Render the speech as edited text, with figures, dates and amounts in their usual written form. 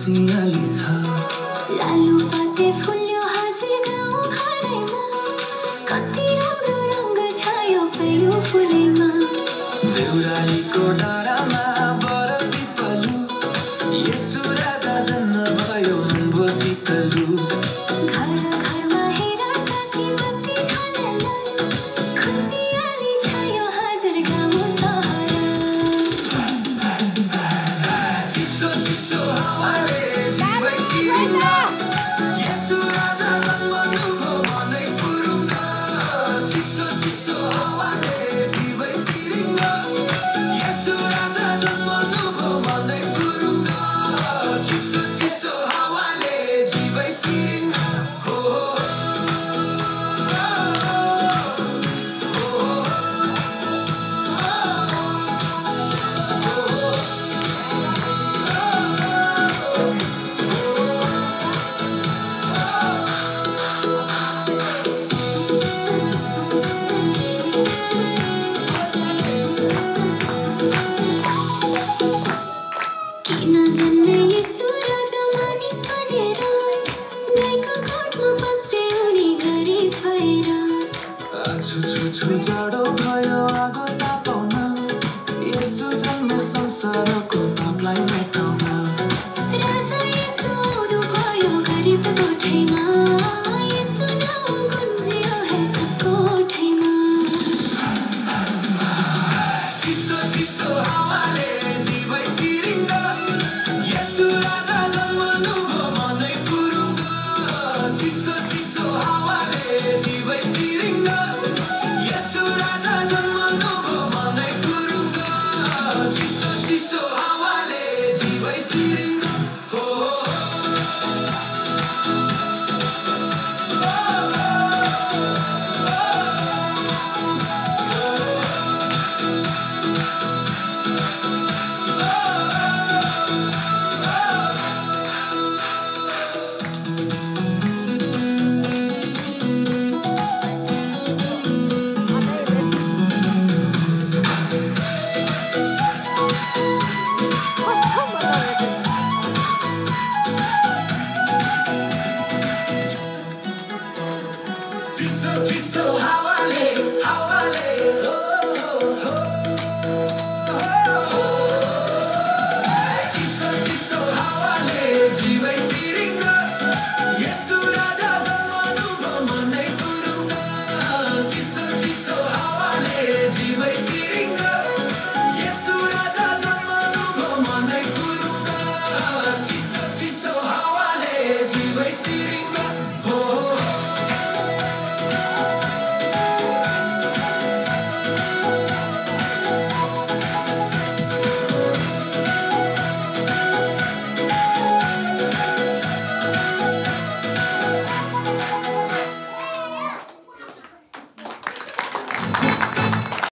खुसियाली छ। लालु पाते फुल्यो हजुर गाउँ घरैमा, कति राम्रो रङ्ग छायो पेयो फुलैमा। देउरालीको डाँडामा बर पिपलु, येशू राजा जन्म भयो भो शीतलु। घर घरमा हेर साथी बत्ती झलल, खुसियाली छायो हजुर गाउँ सहर। चिसो चिसो हावाले जीवै सिरिन्छ, येशू राजा जन्मनु भो मनै फुरुङ्ग। चिसो चिसो हावाले जीवै सिरिन्छ, येशू राजा जन्मनु भो मनै फुरुङ्ग। चिसो चिसो हावाले जीवै सिरिन्छ, हो हो किन जन्मे येशू राजा मानिस बनेर, गाईको गोठमा बस्ने उनी गरिब भएर। छुछु जाडो भयो आगो तापाउन, येशू जन्मे संसारको पापलाई मेटाउन। राजा येशू आउनु भयो गरिब गोठैमा, येशू नाउँ गुन्जियो है सबको ओठैमा। चिसो चिसो हावाले जीवै सिरिन्छ, येशू राजा जन्मनु भो मनै फुरुङ्ग। चिसो चिसो हावाले जीवै सिरिन्छ, येशू राजा जन्मनु भो मनै फुरुङ्ग। चिसो चिसो हावाले जीवै सिरिन्छ, हो हो चिसो चिसो हावाले